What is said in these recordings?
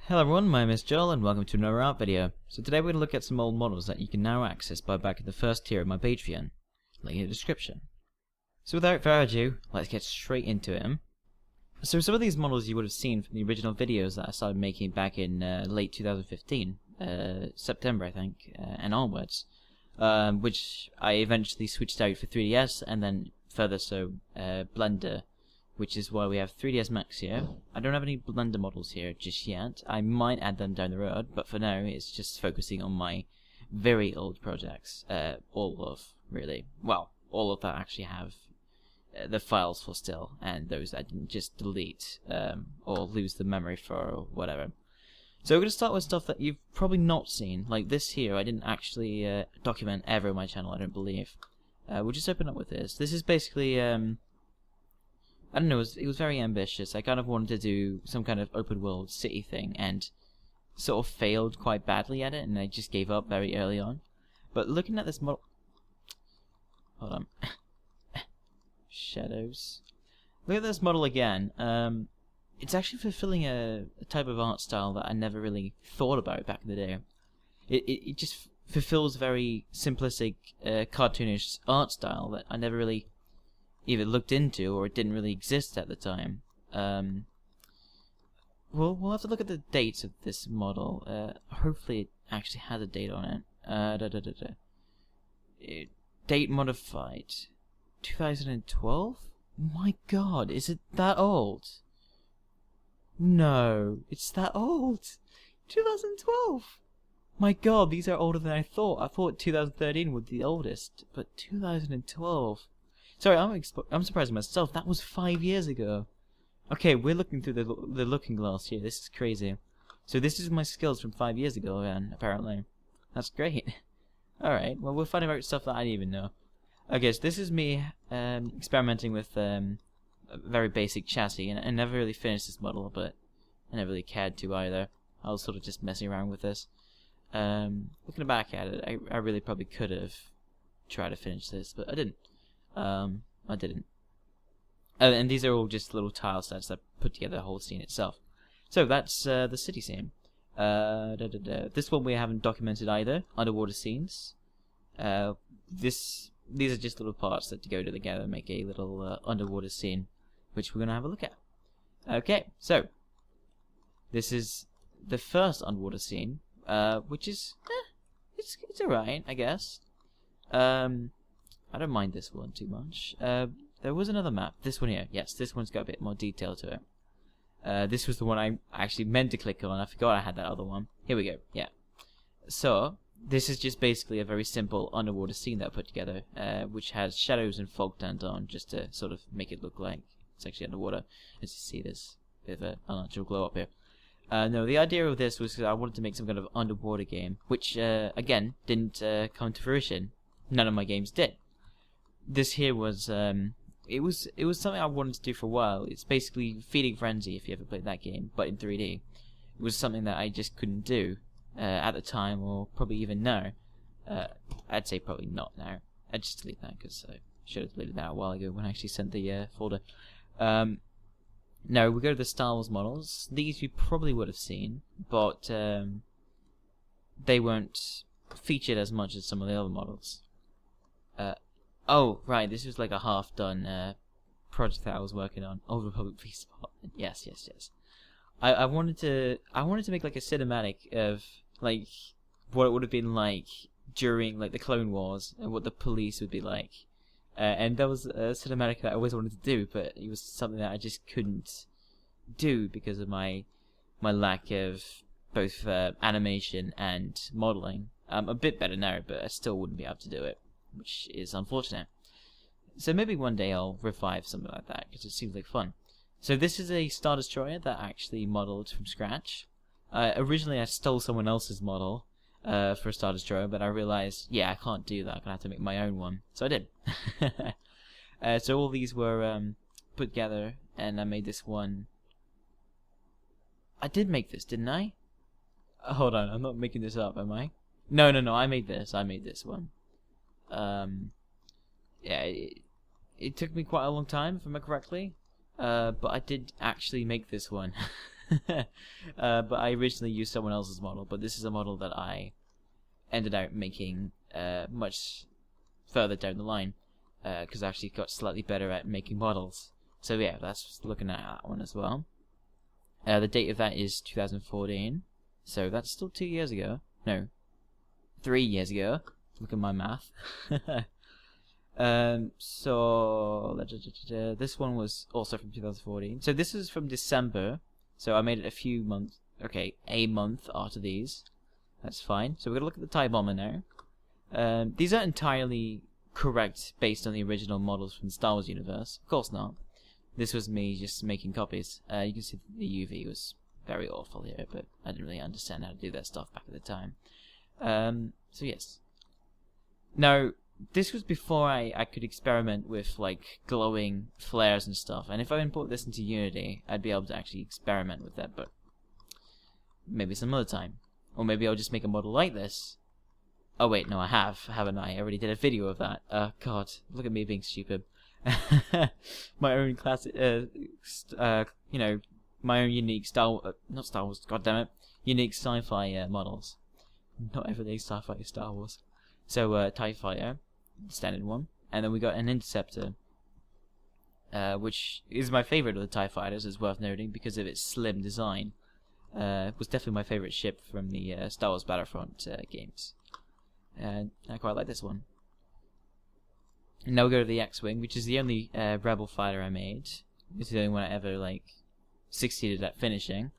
Hello everyone, my name is Joel and welcome to another art video. So today we're going to look at some old models that you can now access by backing the first tier of my Patreon. Link in the description. So without further ado, let's get straight into it. So some of these models you would have seen from the original videos that I started making back in late 2015, September I think, and onwards, which I eventually switched out for 3DS and then further so Blender, which is why we have 3ds Max here. I don't have any Blender models here just yet. I might add them down the road, but for now it's just focusing on my very old projects. All of that actually have the files for still, and those I didn't just delete or lose the memory for or whatever. So we're going to start with stuff that you've probably not seen, like this here. I didn't actually document ever on my channel, I don't believe. We'll just open up with this. This is basically I don't know, it was very ambitious. I kind of wanted to do some kind of open world city thing and sort of failed quite badly at it, and I just gave up very early on. But looking at this model... Hold on. Shadows. Look at this model again. It's actually fulfilling a type of art style that I never really thought about back in the day. It just fulfills very simplistic, cartoonish art style that I never really either looked into or it didn't really exist at the time. We'll have to look at the dates of this model. Hopefully it actually has a date on it. Date modified 2012? My god, is it that old? No, it's that old. 2012. My god, these are older than I thought. I thought 2013 was the oldest, but 2012. Sorry, I'm surprised myself. That was 5 years ago. Okay, we're looking through the looking glass here. This is crazy. So this is my skills from 5 years ago, and apparently, that's great. All right. Well, we'll find out stuff that I didn't even know. Okay, so this is me experimenting with a very basic chassis, and I never really finished this model, but I never really cared to either. I was sort of just messing around with this. Looking back at it, I really probably could have tried to finish this, but I didn't. I didn't. And these are all just little tile sets that put together the whole scene itself. So that's the city scene. This one we haven't documented either. Underwater scenes. These are just little parts that go together and make a little underwater scene, which we're gonna have a look at. Okay, so this is the first underwater scene, which is it's alright, I guess. I don't mind this one too much. There was another map. This one here. Yes, this one's got a bit more detail to it. This was the one I actually meant to click on. I forgot I had that other one. Here we go. Yeah. So, this is just basically a very simple underwater scene that I put together, which has shadows and fog turned on just to sort of make it look like it's actually underwater. As you see, this bit of a unnatural glow up here. No, the idea of this was I wanted to make some kind of underwater game, which, again, didn't come to fruition. None of my games did. This here was it was something I wanted to do for a while. It's basically Feeding Frenzy, if you ever played that game, but in 3D. It was something that I just couldn't do at the time, or probably even now. I'd say probably not now. I'd just delete that because I should have deleted that a while ago when I actually sent the folder. Now we go to the Star Wars models. These you probably would have seen, but they weren't featured as much as some of the other models. Oh, right, this was like a half-done project that I was working on. Old Republic Police Department. Yes. I wanted to make like a cinematic of like what it would have been like during like the Clone Wars and what the police would be like. And that was a cinematic that I always wanted to do, but it was something that I just couldn't do because of my lack of both animation and modeling. I'm a bit better now, but I still wouldn't be able to do it, which is unfortunate. So maybe one day I'll revive something like that, because it seems like fun. So this is a Star Destroyer that I actually modeled from scratch. Originally I stole someone else's model for a Star Destroyer, but I realized, yeah, I can't do that, I'm gonna have to make my own one. So I did. So all these were put together, and I made this one. I did make this, didn't I? Hold on, I'm not making this up, am I? No, I made this one. Yeah, it took me quite a long time, if I remember correctly, but I did actually make this one. But I originally used someone else's model, but this is a model that I ended up making much further down the line, because I actually got slightly better at making models. So yeah, that's looking at that one as well. The date of that is 2014, so that's still 2 years ago. No, 3 years ago. Look at my math. So this one was also from 2014. So this is from December. So I made it a month after these. That's fine. So we're gonna look at the TIE Bomber now. These aren't entirely correct based on the original models from the Star Wars universe. Of course not. This was me just making copies. You can see the UV was very awful here, but I didn't really understand how to do that stuff back at the time. So yes. Now, this was before I could experiment with like glowing flares and stuff, and if I import this into Unity, I'd be able to actually experiment with that, but maybe some other time. Or maybe I'll just make a model like this. Oh wait, no, haven't I? I already did a video of that. God, look at me being stupid. My own classic, you know, my own unique not Star Wars, goddammit, unique sci-fi models. Not everything sci-fi, Star Wars. So, TIE Fighter, standard one, and then we got an Interceptor, which is my favorite of the TIE Fighters, it's worth noting, because of its slim design. It was definitely my favorite ship from the Star Wars Battlefront games. And I quite like this one. And now we go to the X-Wing, which is the only Rebel fighter I made. It's the only one I ever, like, succeeded at finishing.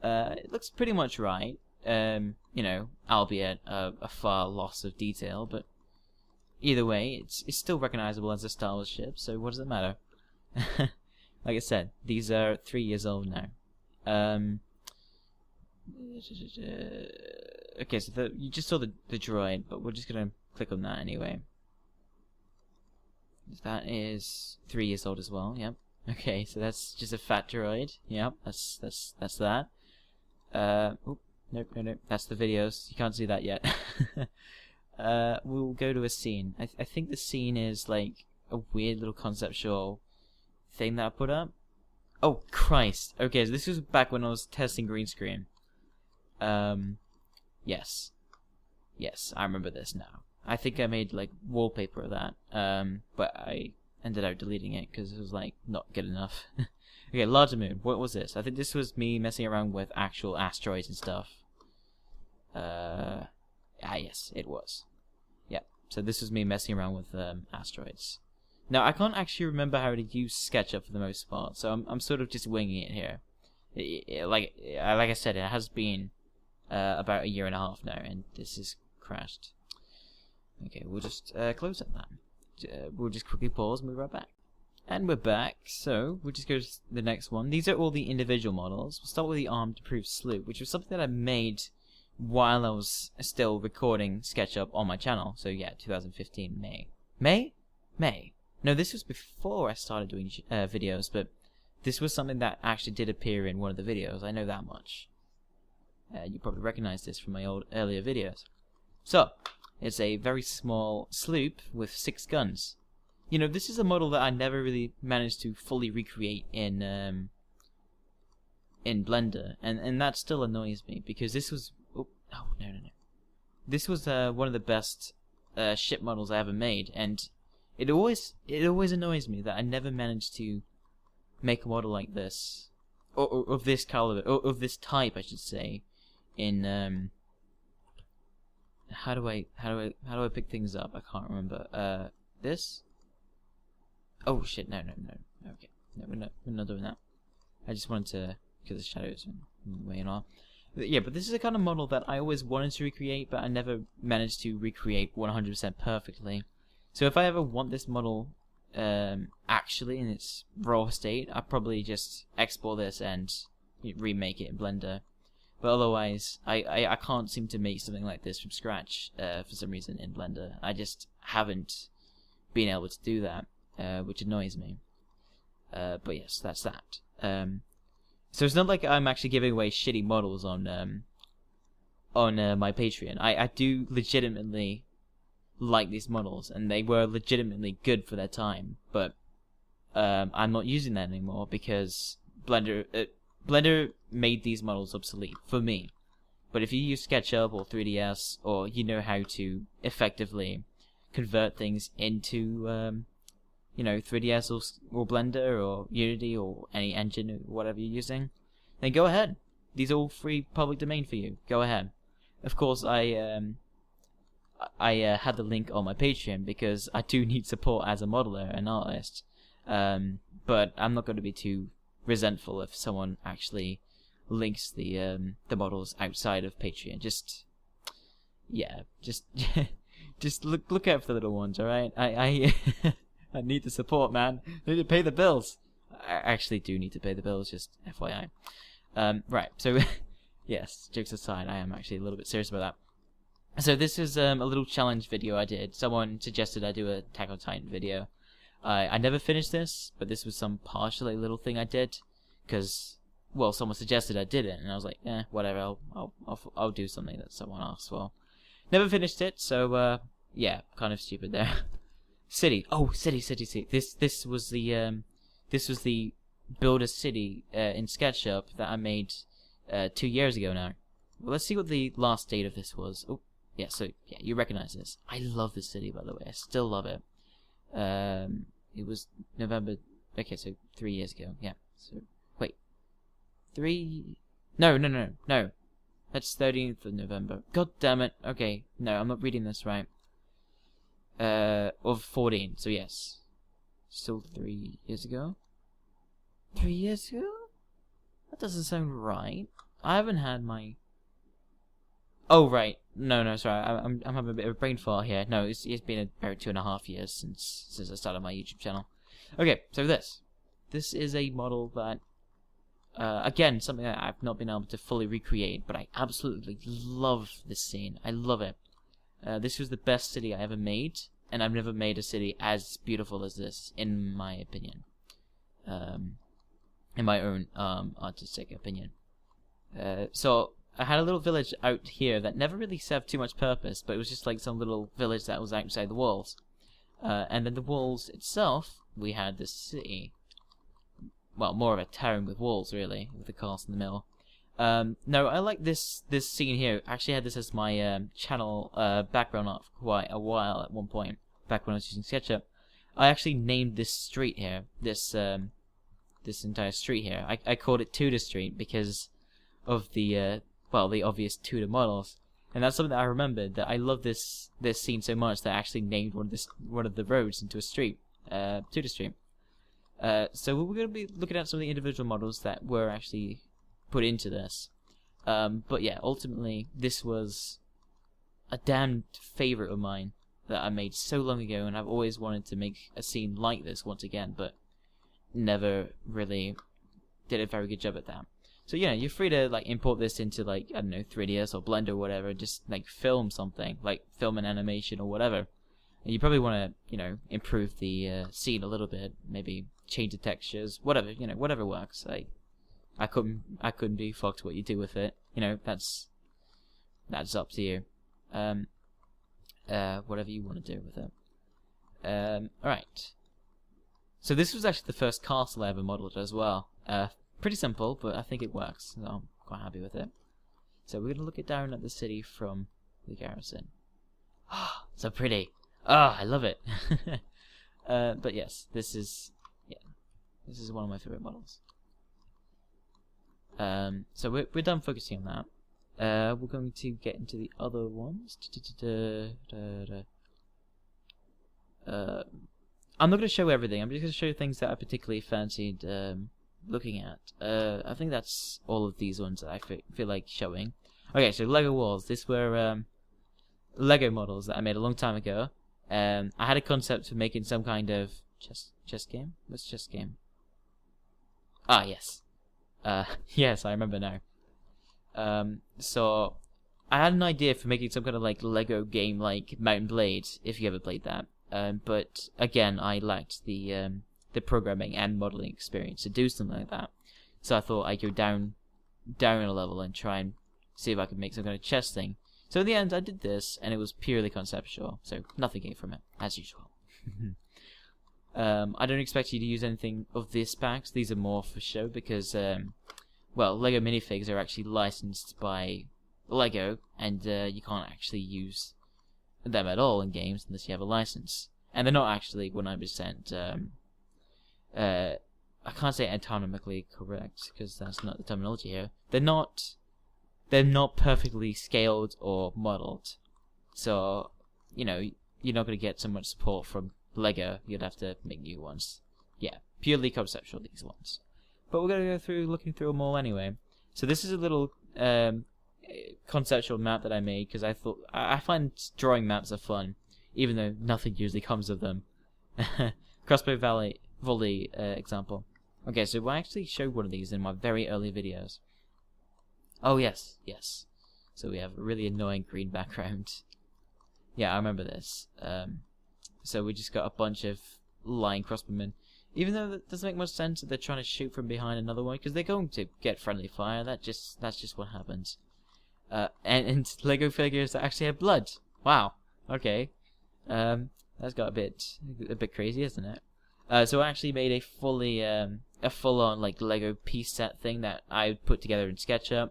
It looks pretty much right. You know, albeit a far loss of detail, but either way, it's still recognizable as a Star Wars ship, so what does it matter? Like I said, these are 3 years old now. Okay, so you just saw the droid, but we're just gonna click on that anyway. That is 3 years old as well. Yep. Okay, so that's just a fat droid. Yep, that's that. Nope. That's the videos. You can't see that yet. We'll go to a scene. I think the scene is like a weird little conceptual thing that I put up. Oh Christ! Okay, so this was back when I was testing green screen. Yes, I remember this now. I think I made like wallpaper of that. But I ended up deleting it because it was like not good enough. Okay, larger moon. What was this? I think this was me messing around with actual asteroids and stuff. Yes, it was. Yeah, so this was me messing around with asteroids. Now, I can't actually remember how to use SketchUp for the most part, so I'm sort of just winging it here. Like I said, it has been about a year and a half now, and this has crashed. Okay, we'll just close that then. We'll just quickly pause and we'll be right back. And we're back, so we'll just go to the next one. These are all the individual models. We'll start with the armed approved sloop, which was something that I made while I was still recording SketchUp on my channel. So yeah, 2015 May. No, this was before I started doing videos, but this was something that actually did appear in one of the videos. I know that much. You probably recognize this from my earlier videos. So, it's a very small sloop with 6 guns. You know, this is a model that I never really managed to fully recreate in Blender, and that still annoys me because this was no. This was one of the best ship models I ever made, and it always annoys me that I never managed to make a model like this, or of this caliber, or of this type, I should say. In how do I pick things up? I can't remember. This. Oh shit! No. Okay, no, we're not doing that. I just wanted to, because the shadows and way and all. Yeah, but this is a kind of model that I always wanted to recreate, but I never managed to recreate 100% perfectly. So if I ever want this model actually in its raw state, I'll probably just export this and remake it in Blender. But otherwise, I can't seem to make something like this from scratch for some reason in Blender. I just haven't been able to do that, which annoys me. But yes, that's that. So it's not like I'm actually giving away shitty models on my Patreon. I do legitimately like these models, and they were legitimately good for their time. But I'm not using that anymore because Blender Blender made these models obsolete for me. But if you use SketchUp or 3ds, or you know how to effectively convert things into, you know, 3ds or Blender or Unity or any engine or whatever you're using, then go ahead. These are all free public domain for you. Go ahead. Of course, I had the link on my Patreon because I do need support as a modeler and artist. But I'm not going to be too resentful if someone actually links the models outside of Patreon. Just just look out for the little ones, all right? I I need the support, man. I need to pay the bills. I actually do need to pay the bills, just FYI. Right, so yes, jokes aside, I am actually a little bit serious about that. So this is a little challenge video I did. Someone suggested I do a Attack on Titan video. I never finished this, but this was some partially little thing I did, because, well, someone suggested I did it, and I was like, whatever, I'll do something that someone asked for. Never finished it, so yeah, kind of stupid there. City. Oh, city. This was the build a city in SketchUp that I made 2 years ago now. Well, let's see what the last date of this was. Oh, yeah. So yeah, you recognize this. I love this city, by the way. I still love it. It was November. Okay, so 3 years ago. Yeah. So wait, 3. No. That's 13th of November. God damn it. Okay, no, I'm not reading this right. Of 14. So yes, still 3 years ago. 3 years ago? That doesn't sound right. I haven't had my. Oh right, no, sorry. I'm having a bit of a brain fart here. No, it's been about 2.5 years since I started my YouTube channel. Okay, so this is a model that, again, something that I've not been able to fully recreate, but I absolutely love this scene. I love it. This was the best city I ever made, and I've never made a city as beautiful as this, in my opinion. In my own artistic opinion. So I had a little village out here that never really served too much purpose, but it was just like some little village that was outside the walls. And then the walls itself, we had this city. Well, more of a town with walls, really, with the castle in the middle. No, I like this scene here. I actually had this as my channel background art for quite a while at one point, back when I was using SketchUp. I actually named this street here, this entire street here. I called it Tudor Street because of the the obvious Tudor models, and that's something that I remembered, that I love this scene so much that I actually named one of the roads into a street, Tudor Street. So we're going to be looking at some of the individual models that were actually put into this. But yeah, ultimately, this was a damned favorite of mine that I made so long ago, and I've always wanted to make a scene like this once again, but never really did a very good job at that. So yeah, you're free to like import this into like, I don't know, 3ds or Blender or whatever, just like film something, like film an animation or whatever. And you probably want to, you know, improve the scene a little bit, maybe change the textures, whatever, you know, whatever works. I couldn't be fucked what you do with it. You know, that's up to you. Whatever you want to do with it. Alright. So this was actually the first castle I ever modeled as well. Pretty simple, but I think it works, so I'm quite happy with it. So we're gonna look it down at the city from the garrison. Ah, so pretty. Ah, I love it. But yes, this is one of my favorite models. So we're done focusing on that. We're going to get into the other ones. I'm not going to show everything. I'm just going to show things that I particularly fancied looking at. I think that's all of these ones that I feel like showing. Okay, so Lego walls. These were Lego models that I made a long time ago. I had a concept for making some kind of chess game. What's chess game? Ah, yes. Yes, I remember now. So I had an idea for making some kind of like Lego game, like Mountain Blade, if you ever played that. But again, I lacked the programming and modeling experience to do something like that. So I thought I'd go down a level and try and see if I could make some kind of chess thing. So in the end, I did this, and it was purely conceptual. So nothing came from it, as usual. I don't expect you to use anything of this packs. These are more for show because, well, Lego minifigs are actually licensed by Lego, and you can't actually use them at all in games unless you have a license. And they're not actually 100%. I can't say anatomically correct because that's not the terminology here. They're not perfectly scaled or modeled. So, you know, you're not going to get so much support from Lego. You'd have to make new ones. Yeah, purely conceptual, these ones. But we're going to go through, looking through them all anyway. So this is a little conceptual map that I made because I thought I find drawing maps are fun, even though nothing usually comes of them. Crossbow Volley example. Okay, so I actually showed one of these in my very early videos. Oh yes. So we have a really annoying green background. Yeah, I remember this. So we just got a bunch of lying crossbowmen. Even though that doesn't make much sense that they're trying to shoot from behind another one, because they're going to get friendly fire. That's just what happens. And Lego figures that actually have blood. Wow. Okay. That's got a bit crazy, isn't it? So I actually made a full-on like Lego piece set thing that I put together in SketchUp.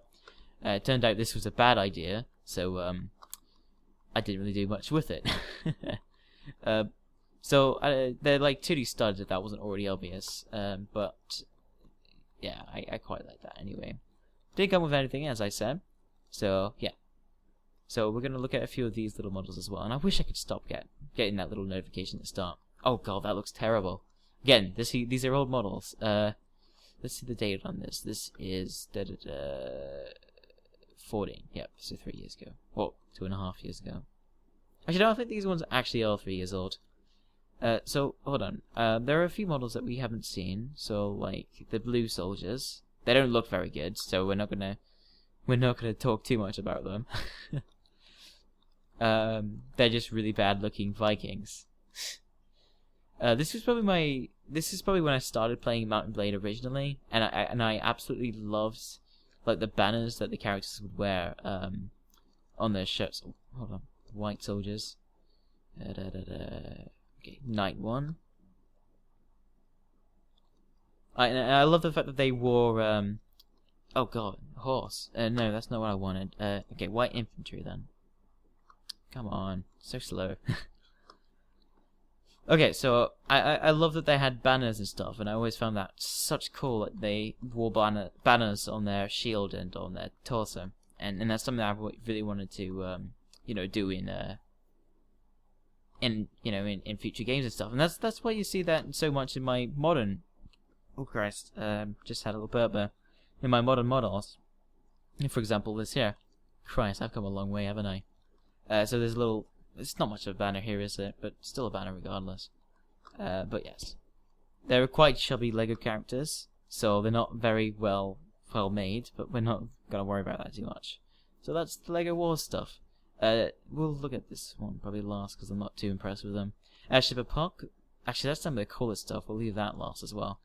It turned out this was a bad idea, so I didn't really do much with it. So they're like 2D studs if that wasn't already obvious. But yeah, I quite like that anyway. Didn't come with anything, as I said. So yeah. So we're gonna look at a few of these little models as well. And I wish I could stop getting that little notification at the start. Oh god, that looks terrible. Again, these are old models. Let's see the date on this. This is 14. Yep, so 3 years ago. Well, 2.5 years ago. Actually, no, I think these ones actually are 3 years old. So hold on. There are a few models that we haven't seen. So like the blue soldiers, they don't look very good. So we're not gonna talk too much about them. They're just really bad looking Vikings. This is probably when I started playing Mount & Blade originally, and I absolutely loved like the banners that the characters would wear on their shirts. Oh, hold on, white soldiers. Okay, Knight 1. I love the fact that they wore oh god, a horse. No, that's not what I wanted. Okay, white infantry then. Come on, so slow. Okay, so I love that they had banners and stuff, and I always found that such cool that they wore banners on their shield and on their torso, and that's something that I really wanted to do in future games and stuff, and that's why you see that so much in my modern. Oh Christ, just had a little burp in my modern models. For example, this here. Christ, I've come a long way, haven't I? So there's a little. It's not much of a banner here, is it? But still a banner regardless. But yes. They're quite chubby Lego characters, so they're not very well made, but we're not going to worry about that too much. So that's the Lego Wars stuff. We'll look at this one probably last, because I'm not too impressed with them. Ship of Puck. Actually, that's some of the coolest stuff. We'll leave that last as well.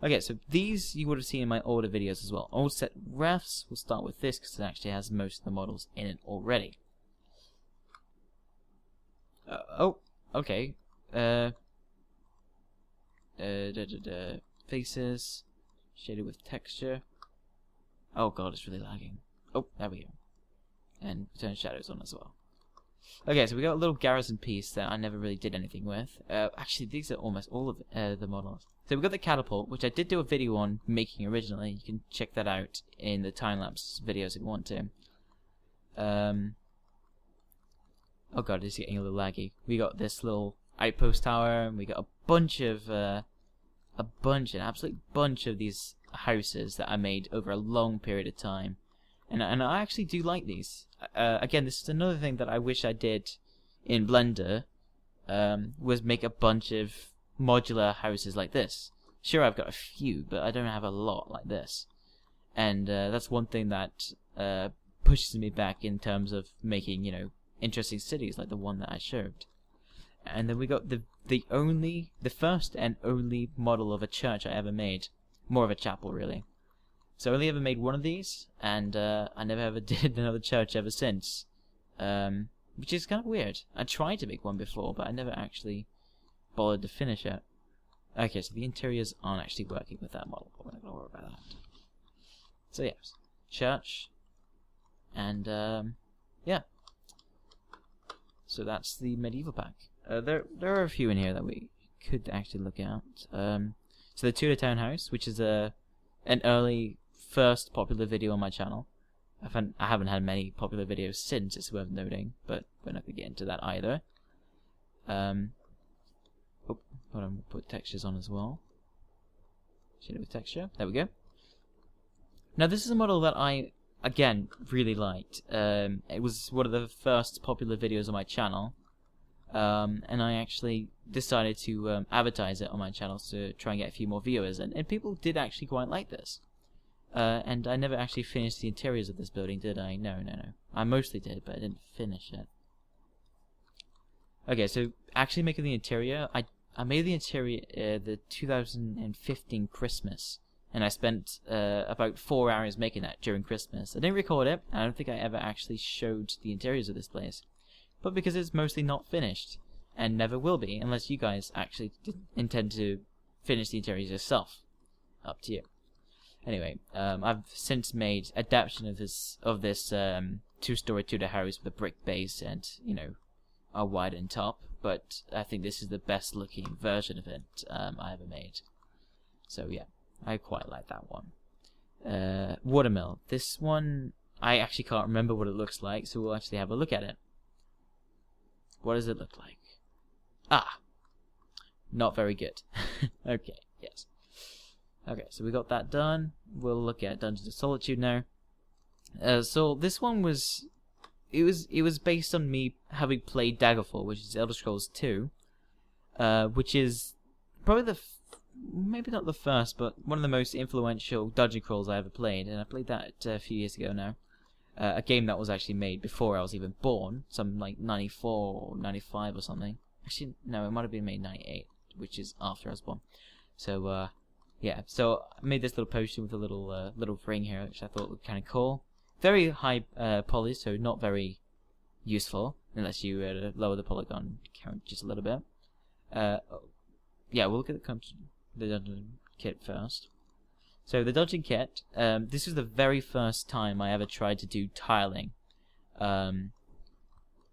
Okay, so these you would have seen in my older videos as well. Old set refs. We'll start with this, because it actually has most of the models in it already. Oh, okay. Faces shaded with texture. Oh god, it's really lagging. Oh, there we go. And turn shadows on as well. Okay, so we got a little garrison piece that I never really did anything with. Actually, these are almost all of the models. So we got the catapult, which I did do a video on making originally. You can check that out in the time-lapse videos if you want to. Oh god, it's getting a little laggy. We got this little outpost tower, and we got an absolute bunch of these houses that I made over a long period of time. And I actually do like these. Again, this is another thing that I wish I did in Blender, was make a bunch of modular houses like this. Sure, I've got a few, but I don't have a lot like this. And that's one thing that pushes me back in terms of making, interesting cities like the one that I showed. And then we got the first and only model of a church I ever made. More of a chapel, really. So I only ever made one of these, and I never ever did another church ever since. Which is kind of weird. I tried to make one before, but I never actually bothered to finish it. Okay, so the interiors aren't actually working with that model, but we're not going to worry about that. So yeah, church, and yeah. So that's the medieval pack. There are a few in here that we could actually look at. So the Tudor Townhouse, which is an early first popular video on my channel. I haven't had many popular videos since, it's worth noting, but we're not going to get into that either. Oh, hold on, we'll put textures on as well. Shader with texture, there we go. Now this is a model that I, again, really liked. It was one of the first popular videos on my channel, and I actually decided to advertise it on my channel to try and get a few more viewers, and people did actually quite like this. And I never actually finished the interiors of this building, did I? No. I mostly did, but I didn't finish it. Okay, so actually making the interior, I made the interior the 2015 Christmas, and I spent about 4 hours making that during Christmas. I didn't record it, and I don't think I ever actually showed the interiors of this place, but because it's mostly not finished, and never will be, unless you guys actually intend to finish the interiors yourself. Up to you. Anyway, I've since made adaptation of this two-story Tudor house with a brick base and, you know, a widened top, but I think this is the best looking version of it I ever made. So yeah, I quite like that one. Watermill. This one, I actually can't remember what it looks like, so we'll actually have a look at it. What does it look like? Ah! Not very good. Okay, yes. Okay, so we got that done. We'll look at Dungeons of Solitude now. So this one was, it was based on me having played Daggerfall, which is Elder Scrolls 2, which is probably maybe not the first, but one of the most influential dungeon crawls I ever played, and I played that a few years ago now. A game that was actually made before I was even born, some like 94 or 95 or something. Actually, no, it might have been made 98, which is after I was born. So, yeah, so I made this little potion with a little ring here, which I thought looked kind of cool. Very high poly, so not very useful, unless you lower the polygon count just a little bit. Yeah, we'll look at the dungeon kit first. So the dungeon kit, this was the very first time I ever tried to do tiling. And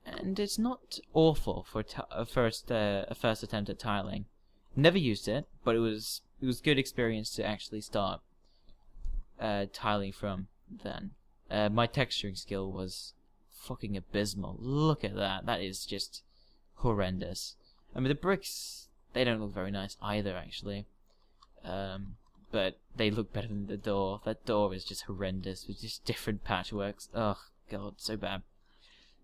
it's not awful for a first attempt at tiling. Never used it, but it was good experience to actually start tiling from then. My texturing skill was fucking abysmal. Look at that. That is just horrendous. I mean, the bricks, they don't look very nice either, actually. But they look better than the door. That door is just horrendous with just different patchworks. Ugh, God, so bad.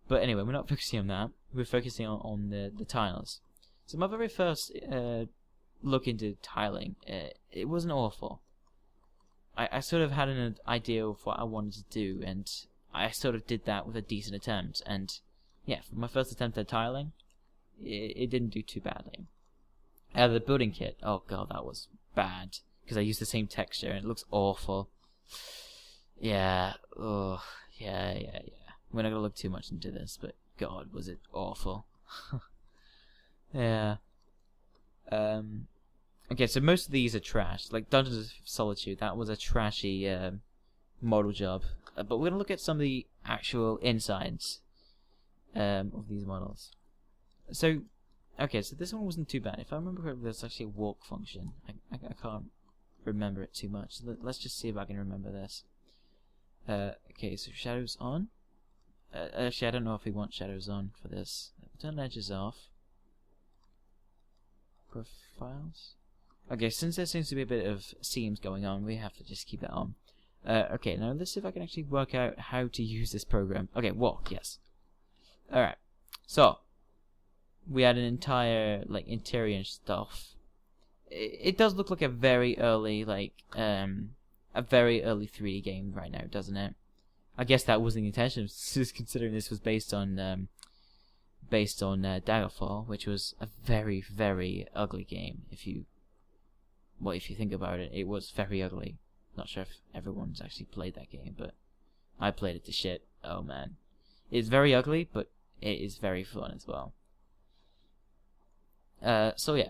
But anyway, we're not focusing on that. We're focusing on the tiles. So my very first look into tiling, it wasn't awful. I sort of had an idea of what I wanted to do, and I sort of did that with a decent attempt. And yeah, for my first attempt at tiling, it didn't do too badly. The building kit, oh god, that was bad, because I used the same texture and it looks awful. Yeah, oh, yeah. We're not gonna look too much into this, but god, was it awful. Yeah. Okay, so most of these are trash. Like Dungeons of Solitude, that was a trashy model job. But we're gonna look at some of the actual insides of these models. So, okay, so this one wasn't too bad. If I remember correctly, there's actually a walk function. I can't remember it too much. Let's just see if I can remember this. Okay, so shadows on. Actually, I don't know if we want shadows on for this. Turn edges off. Profiles. Okay, since there seems to be a bit of seams going on, we have to just keep that on. Okay, now let's see if I can actually work out how to use this program. Okay, walk, yes. Alright, so we had an entire like interior and stuff. It does look like a very early a very early 3D game right now, doesn't it? I guess that wasn't the intention, just considering this was based on Daggerfall, which was a very, very ugly game. If you think about it, it was very ugly. Not sure if everyone's actually played that game, but I played it to shit. Oh man, it's very ugly, but it is very fun as well. So yeah,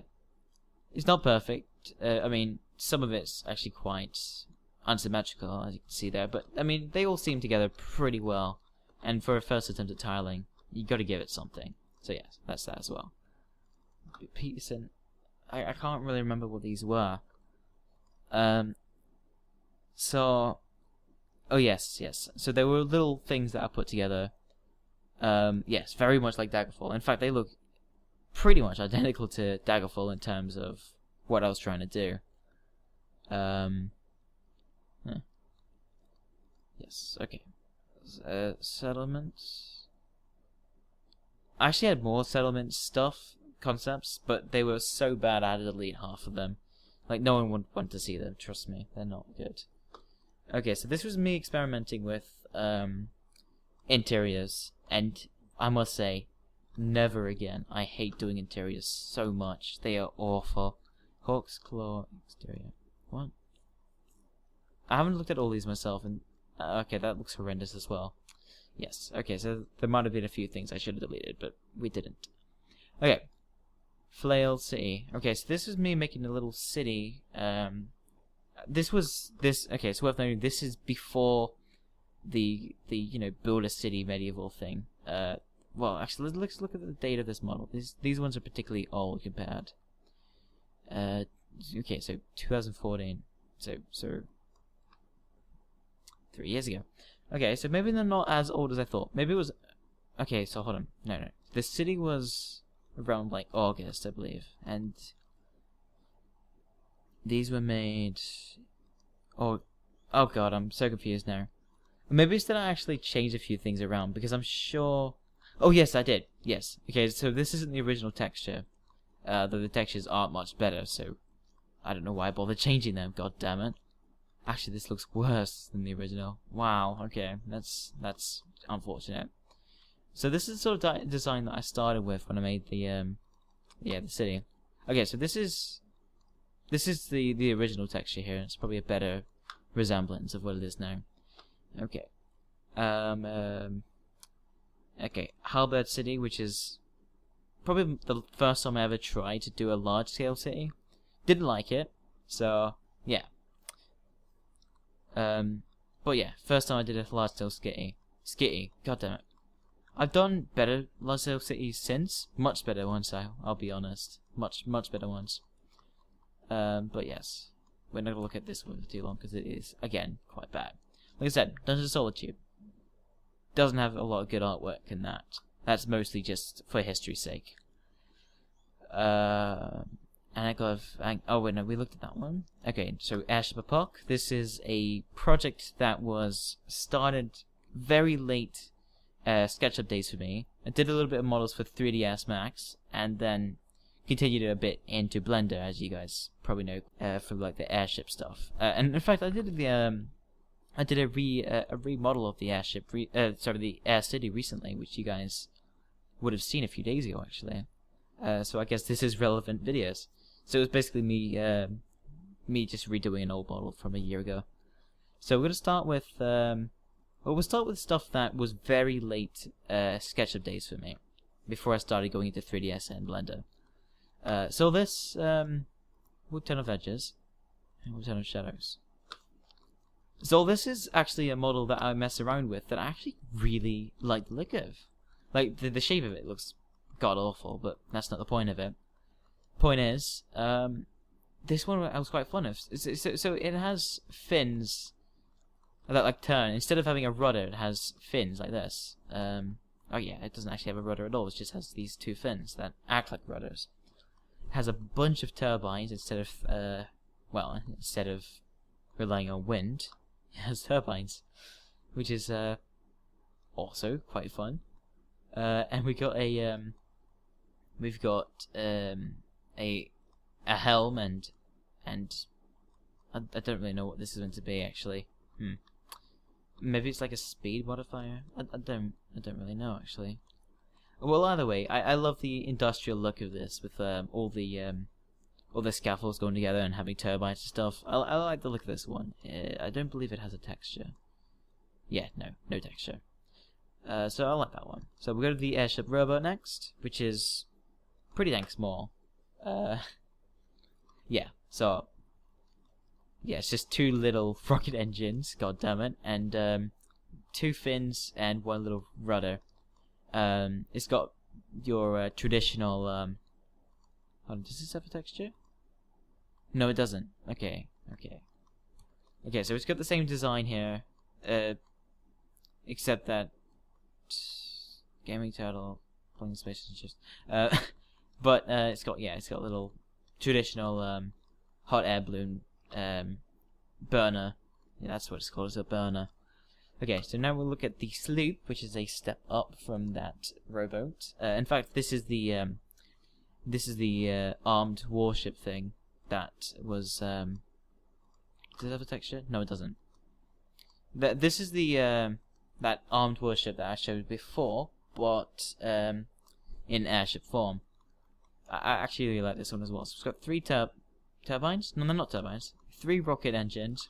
it's not perfect. I mean, some of it's actually quite unsymmetrical, as you can see there. But I mean, they all seem together pretty well. And for a first attempt at tiling, you got to give it something. So yes, that's that as well. Peterson, I can't really remember what these were. So, oh yes. So there were little things that I put together. Yes, very much like Daggerfall. In fact, they look pretty much identical to Daggerfall in terms of what I was trying to do. Yes, okay. Settlements. I actually had more settlement stuff, concepts, but they were so bad I had to delete half of them. Like, no one would want to see them, trust me. They're not good. Okay, so this was me experimenting with interiors, and I must say, never again. I hate doing interiors so much. They are awful. Hawk's Claw exterior. What? I haven't looked at all these myself, and okay, that looks horrendous as well. Yes, okay, so there might have been a few things I should have deleted, but we didn't. Okay. Flail City. Okay, so this is me making a little city. Okay, it's worth noting, this is before the build a city medieval thing. Well, actually, let's look at the date of this model. These ones are particularly old compared. Okay, so 2014. So 3 years ago. Okay, so maybe they're not as old as I thought. Maybe it was... Okay, so hold on. No. The city was around, like, August, I believe. And these were made... Oh god, I'm so confused now. Maybe it's that I actually changed a few things around, because I'm sure... Oh, yes, I did. Yes. Okay, so this isn't the original texture. Though the textures aren't much better, so... I don't know why I bothered changing them, god damn it. Actually, this looks worse than the original. Wow, okay, that's unfortunate. So this is the sort of design that I started with when I made the city. Okay, so this is the original texture here. It's probably a better resemblance of what it is now. Okay. Okay, Halberd City, which is probably the first time I ever tried to do a large-scale city. Didn't like it, so yeah. But yeah, first time I did a large-scale skitty. God damn it. I've done better large-scale cities since. Much better ones, I'll be honest. Much better ones. But yes. We're not going to look at this one for too long, because it is, again, quite bad. Like I said, Dungeons of Solitude doesn't have a lot of good artwork in that. That's mostly just for history's sake. And I got... Oh, wait, no, we looked at that one. Okay, so Airship Epoch. This is a project that was started very late SketchUp days for me. I did a little bit of models for 3ds Max, and then continued a bit into Blender, as you guys probably know, for like the airship stuff. And in fact, I did a remodel of the airship, the Air City recently, which you guys would have seen a few days ago, actually. So I guess this is relevant videos. So it was basically me just redoing an old model from a year ago. So we're gonna start with we'll start with stuff that was very late SketchUp days for me, before I started going into 3ds and Blender. So this wood tone of edges and wood tone of shadows. So this is actually a model that I mess around with that I actually really like the look of. Like the shape of it looks god awful, but that's not the point of it. Point is, this one I was quite fond of. So it has fins that like turn. Instead of having a rudder, it has fins like this. Oh yeah, it doesn't actually have a rudder at all. It just has these two fins that act like rudders. It has a bunch of turbines instead of relying on wind. It has turbines, which is also quite fun. And we got we've got a helm and I don't really know what this is going to be actually. Maybe it's like a speed modifier. I don't really know actually. Well, either way, I love the industrial look of this with all the scaffolds going together and having turbines and stuff. I like the look of this one. I don't believe it has a texture. Yeah, no texture. So I like that one. So we'll go to the airship robot next, which is pretty dang small. Yeah, so yeah, it's just two little rocket engines, god damn it, and two fins and one little rudder. It's got your traditional hold on, does this have a texture? No, it doesn't. Okay. So it's got the same design here, except that gaming turtle playing space and ships. But it's got a little traditional hot air balloon burner. Yeah, that's what it's called. It's a burner. Okay, so now we'll look at the sloop, which is a step up from that rowboat. In fact, this is the armed warship thing that was. Does it have a texture? No, it doesn't. This is the that armed warship that I showed before, but in airship form. I actually really like this one as well. So it's got three turbines. No, they're not turbines. 3 rocket engines,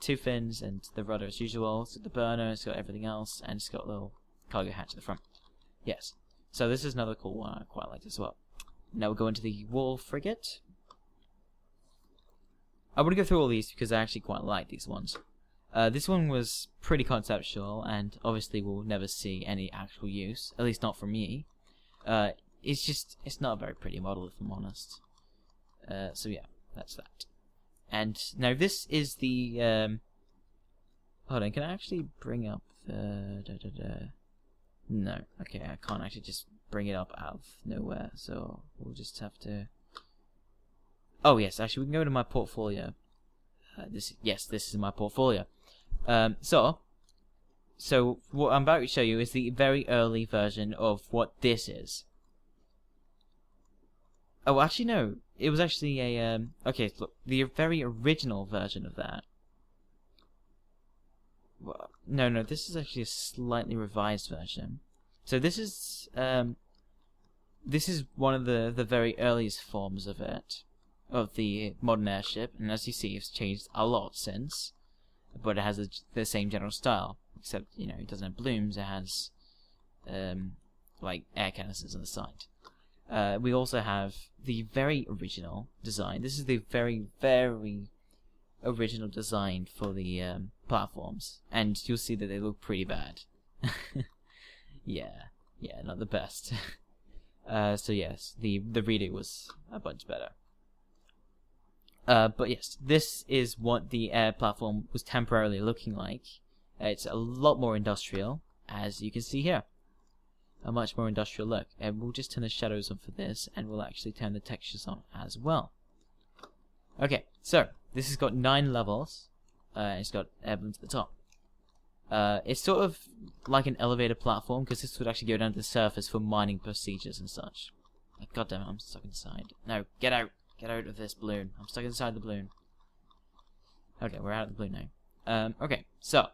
2 fins, and the rudder as usual. It's got the burner. It's got everything else, and it's got a little cargo hatch at the front. Yes. So this is another cool one I quite like as well. Now we'll go into the war frigate. I want to go through all these because I actually quite like these ones. This one was pretty conceptual, and obviously we'll never see any actual use, at least not from me. It's not a very pretty model, if I'm honest. So yeah, that's that. And now this is the, hold on, can I actually bring up the, No, okay, I can't actually just bring it up out of nowhere, so we'll just have to, oh yes, actually we can go to my portfolio. This is my portfolio. So what I'm about to show you is the very early version of what this is. Oh, actually no, it was actually a, okay, look, the very original version of that. Well, no, this is actually a slightly revised version. So this is one of the very earliest forms of it, of the modern airship, and as you see, it's changed a lot since, but it has the same general style, except, you know, it doesn't have balloons, it has, like, air canisters on the side. We also have the very original design. This is the very, very original design for the platforms, and you'll see that they look pretty bad. yeah, not the best. So yes, the redo was a bunch better. But yes, this is what the air platform was temporarily looking like. It's a lot more industrial, as you can see here. A much more industrial look. And we'll just turn the shadows on for this, and we'll actually turn the textures on as well. Okay, so this has got 9 levels. It's got air balloons at the top. It's sort of like an elevator platform, because this would actually go down to the surface for mining procedures and such. Like, God damn it, I'm stuck inside. No, get out! Get out of this balloon. I'm stuck inside the balloon. Okay, we're out of the balloon now. Okay, so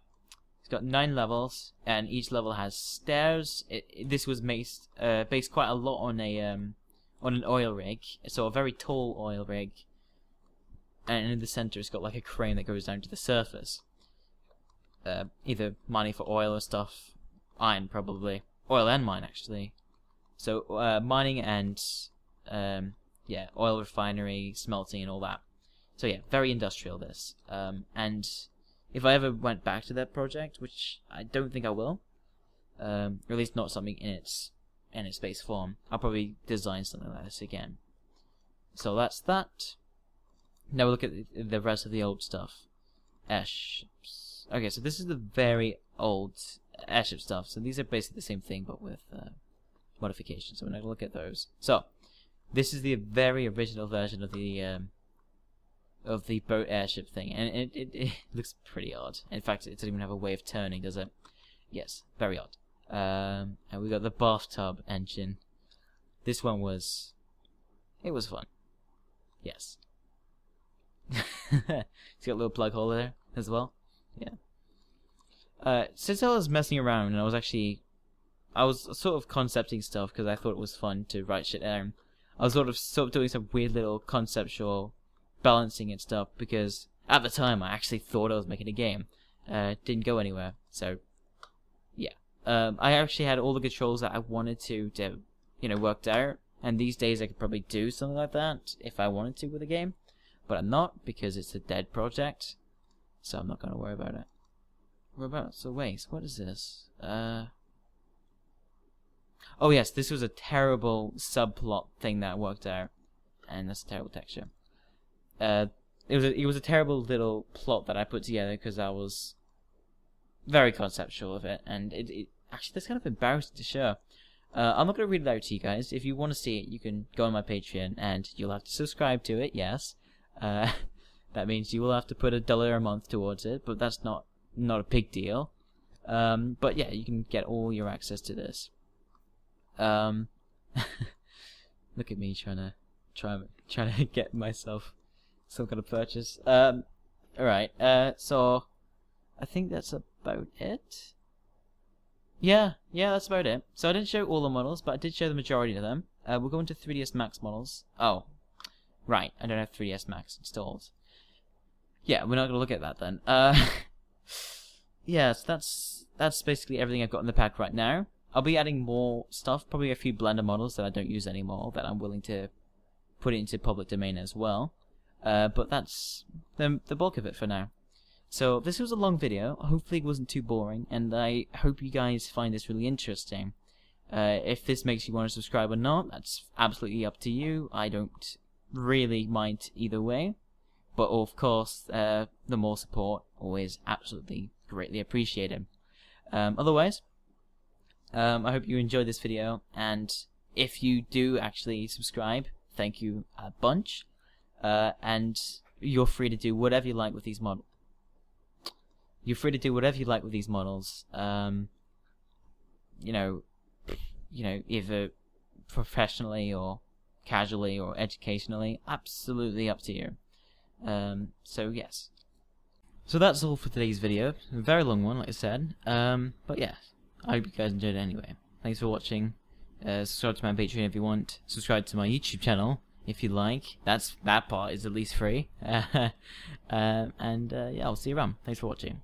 it's got 9 levels, and each level has stairs. This was based quite a lot on an oil rig, so a very tall oil rig. And in the center, it's got like a crane that goes down to the surface. Either mining for oil or stuff, iron probably, oil and mine actually. So mining and yeah, oil refinery, smelting, and all that. So yeah, very industrial this. And if I ever went back to that project, which I don't think I will, or at least not something in its base form, I'll probably design something like this again. So that's that. Now we'll look at the rest of the old stuff. Airships. Okay, so this is the very old airship stuff. So these are basically the same thing, but with modifications. So we're going to look at those. So this is the very original version of the boat airship thing, and it looks pretty odd. In fact, it doesn't even have a way of turning, does it? Yes, very odd. And we got the bathtub engine. This one was fun. Yes. It's got a little plug hole there as well. Yeah. Since I was messing around, and I was sort of concepting stuff because I thought it was fun to write shit down. I was sort of doing some weird little conceptual balancing and stuff, because at the time I actually thought I was making a game. Didn't go anywhere, so yeah. I actually had all the controls that I wanted to worked out, and these days I could probably do something like that if I wanted to with a game. but I'm not because it's a dead project, so I'm not going to worry about it. So wait, what is this? Oh yes, this was a terrible subplot thing that worked out, and that's a terrible texture. It was a terrible little plot that I put together because I was very conceptual of it, and it actually, that's kind of embarrassing to show. I'm not going to read it out to you guys. If you want to see it, you can go on my Patreon, and you'll have to subscribe to it, yes. That means you will have to put $1 a month towards it, but that's not a big deal. But yeah, you can get all your access to this. Look at me trying to get myself some kind of purchase. Alright, so I think that's about it. Yeah, that's about it. So I didn't show all the models, but I did show the majority of them. We'll go into 3ds Max models. Oh, right, I don't have 3ds Max installed. Yeah, we're not going to look at that then. Yeah, so that's basically everything I've got in the pack right now. I'll be adding more stuff, probably a few Blender models that I don't use anymore, that I'm willing to put into public domain as well. But that's the bulk of it for now. So this was a long video. Hopefully it wasn't too boring, and I hope you guys find this really interesting. If this makes you want to subscribe or not, that's absolutely up to you. I don't really mind either way. But of course, the more support, always absolutely greatly appreciated. Otherwise, I hope you enjoyed this video, and if you do actually subscribe, thank you a bunch. And you're free to do whatever you like with these models. You're free to do whatever you like with these models. You know, either professionally or casually or educationally, absolutely up to you. So yes. So that's all for today's video. A very long one, like I said. But yeah, I hope you guys enjoyed it anyway. Thanks for watching. Subscribe to my Patreon if you want. Subscribe to my YouTube channel if you like. That part is at least free. And yeah, I'll see you around. Thanks for watching.